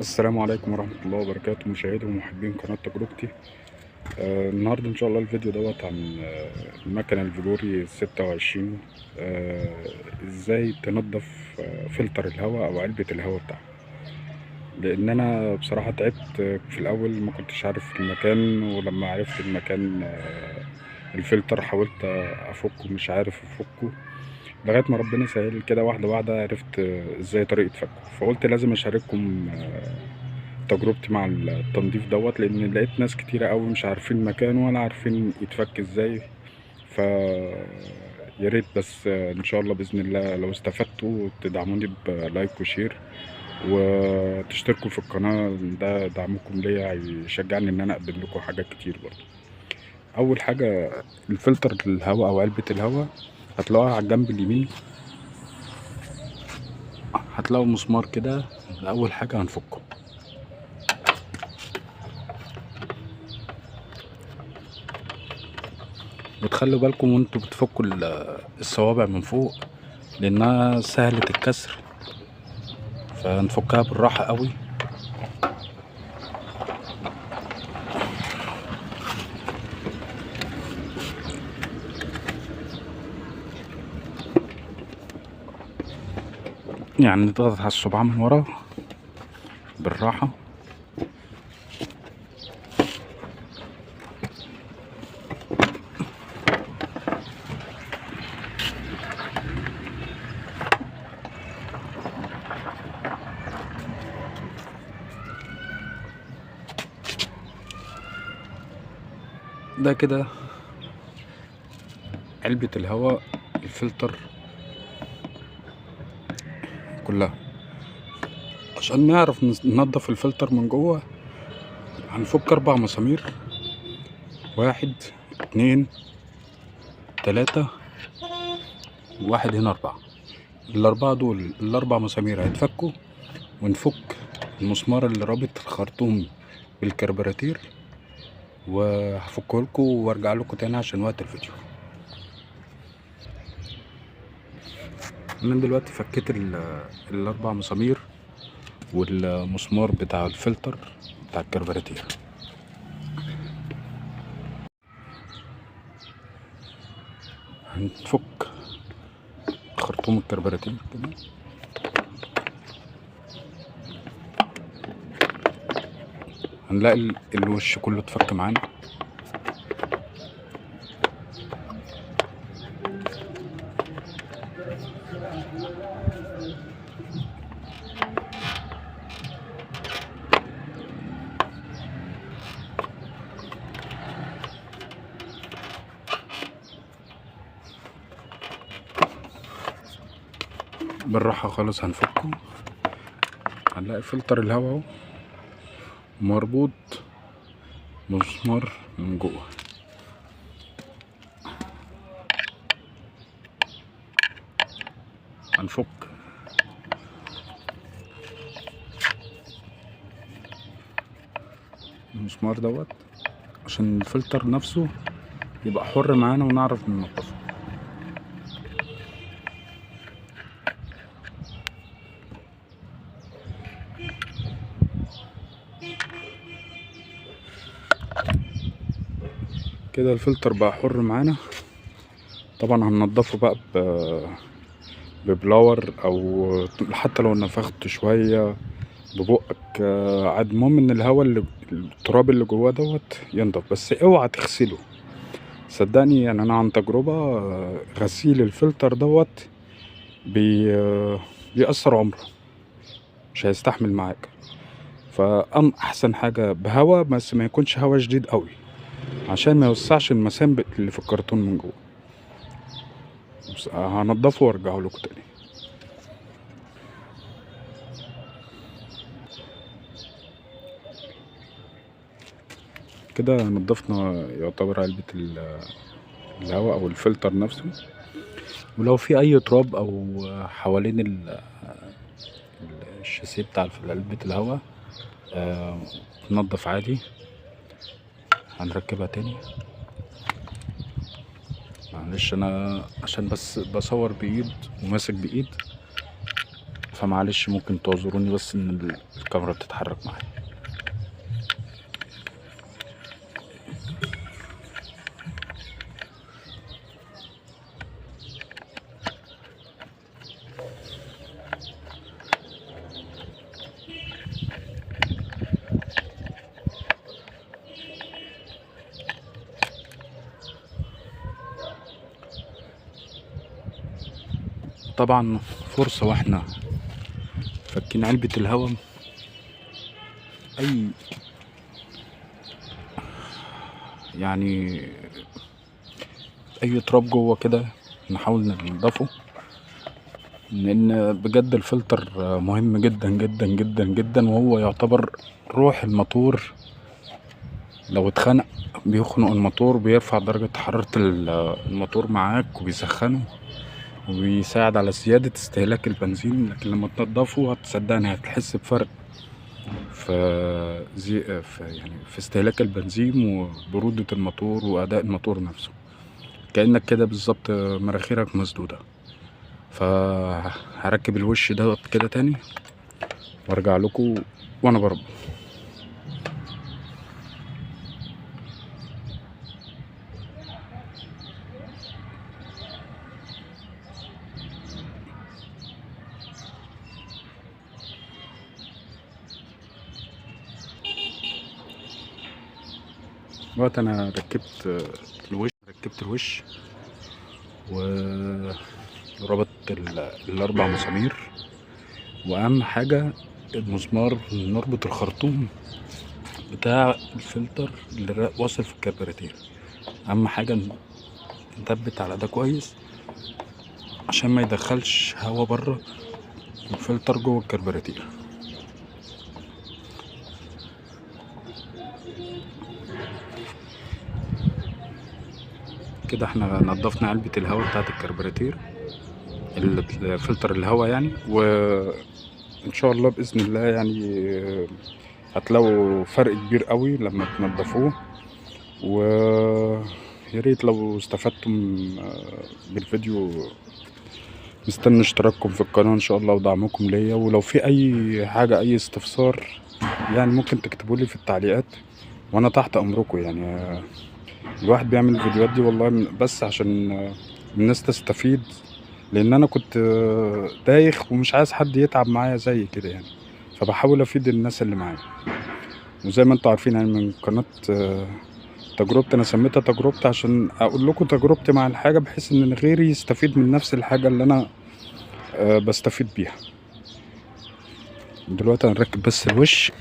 السلام عليكم ورحمة الله وبركاته، مشاهدي ومحبين قناة تجربتي. النهاردة إن شاء الله الفيديو دوت عن المكنة الفيجوري 26. إزاي تنظف فلتر الهواء أو علبة الهواء بتاعها. لأن أنا بصراحة تعبت في الأول، ما كنتش عارف المكان، ولما عرفت المكان الفلتر حاولت أفكه، مش عارف أفكه لغاية ما ربنا سهل كده، واحدة واحدة عرفت إزاي طريقة فكه. فقلت لازم أشارككم تجربتي مع التنظيف دوت، لان لقيت ناس كتيرة قوي مش عارفين مكانه ولا عارفين يتفك ازاي. ف يا ريت بس ان شاء الله باذن الله لو استفدتوا تدعموني بلايك وشير وتشتركوا في القناة، ده دعمكم ليا هيشجعني ان انا اقدم لكم حاجات كتير برضه. اول حاجة الفلتر الهواء او علبة الهواء هتلاقوها على الجنب اليمين، هتلاقوا مسمار كده. اول حاجة هنفكه، وتخلوا بالكم وانتوا بتفكوا الصوابع من فوق لانها سهلة الكسر، فنفكها بالراحة قوي. يعني نضغط على الصباع من ورا بالراحة، ده كده علبة الهواء الفلتر كلها. عشان نعرف ننضف الفلتر من جوه هنفك 4 مسامير، 1 2 3 1 هنا 4. ال4 دول ال4 مسامير هيتفكوا، ونفك المسمار اللي رابط الخرطوم بالكربراتير، وهفكه لكم وارجع لكم تاني عشان وقت الفيديو. انا دلوقتي فكيت ال4 مسامير والمسمار بتاع الفلتر بتاع الكربراتير. هنفك خرطوم الكربراتير كده، هنلاقي الوش كله اتفك معانا. بالراحة خالص هنفكه، هنلاقي فلتر الهواء اهو مربوط مسمار من جوه. هنفك المسمار دوت عشان الفلتر نفسه يبقى حر معانا ونعرف ننضفه. كده الفلتر بقى حر معانا. طبعا هننضفه بقى ببلاور، او حتى لو نفخت شوية ببقك عاد، المهم ان الهواء التراب اللي جواه دوت ينضف، بس اوعى تغسله. صدقني يعني انا عن تجربة غسيل الفلتر دوت بيأثر عمره، مش هيستحمل معاك. احسن حاجة بهوا، بس ما يكونش هوا شديد قوي عشان ما يوسعش المسام اللي في الكرتون من جوه. هنضفه وارجعه لكم تاني. كده نضفنا يعتبر علبة الهواء او الفلتر نفسه. ولو في اي تراب او حوالين الشاسيه بتاع علبة الهواء نضف عادي. هنركبها تاني. معلش انا عشان بس بصور بايد وماسك بايد، فمعلش ممكن تعذروني بس ان الكاميرا بتتحرك معايا. طبعا فرصة واحنا فكين علبة الهواء، اي يعني اي تراب جوه كده نحاول ننضفه، لان بجد الفلتر مهم جدا جدا جدا جدا، وهو يعتبر روح الموتور. لو اتخنق بيخنق الموتور، بيرفع درجة حرارة الموتور معاك وبيسخنه، وبيساعد على زيادة استهلاك البنزين. لكن لما تنضفه هتصدقني هتحس بفرق في استهلاك البنزين وبرودة الموتور وأداء الموتور نفسه، كأنك كده بالظبط مراخيرك مسدودة. فهركب الوش ده كده تاني وارجع لكم وانا بربط. دلوقتي انا ركبت الوش وربطت الاربع مسامير، واهم حاجة المسمار، نربط الخرطوم بتاع الفلتر اللي واصل في الكربيراتير. اهم حاجة نثبت على ده كويس عشان ما يدخلش هوا بره الفلتر جوه الكربيراتير. كده احنا نضفنا علبة الهواء بتاعت الكربيراتير، فلتر الهواء يعني، وان شاء الله باذن الله يعني هتلاقوا فرق كبير قوي لما تنضفوه. ويا ريت لو استفدتم بالفيديو، مستني اشتراككم في القناة ان شاء الله ودعمكم ليا. ولو في اي حاجة اي استفسار يعني ممكن تكتبولي في التعليقات وانا تحت امركم. يعني الواحد بيعمل الفيديوهات دي والله بس عشان الناس تستفيد، لان انا كنت دايخ ومش عايز حد يتعب معايا زي كده يعني، فبحاول افيد الناس اللي معايا. وزي ما انتوا عارفين يعني من قناة تجربتي، انا سميتها تجربتي عشان اقول لكم تجربتي مع الحاجة، بحيث ان غيري يستفيد من نفس الحاجة اللي انا بستفيد بيها. دلوقتي هنركب بس الوش.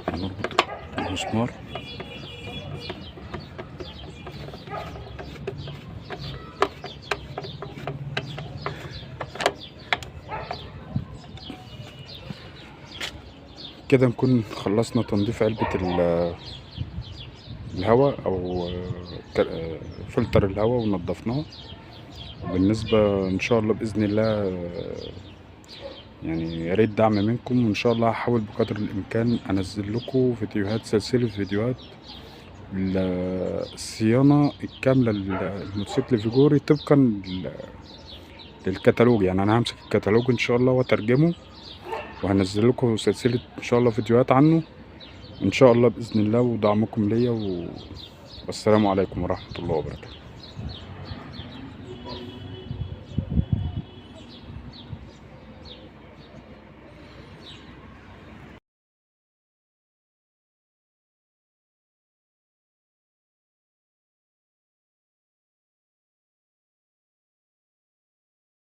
هنربط المسمار كده، نكون خلصنا تنظيف علبة الهواء او فلتر الهواء ونضفناه. وبالنسبة ان شاء الله باذن الله يعني يا ريت دعم منكم، وان شاء الله هحاول بقدر الامكان انزل لكم فيديوهات، سلسلة فيديوهات الصيانة الكاملة للموتوسيكل فيجوري طبقا للكتالوج. يعني انا همسك الكتالوج ان شاء الله واترجمه وهنزل لكم سلسلة ان شاء الله فيديوهات عنه ان شاء الله باذن الله، ودعمكم ليا والسلام عليكم ورحمة الله وبركاته.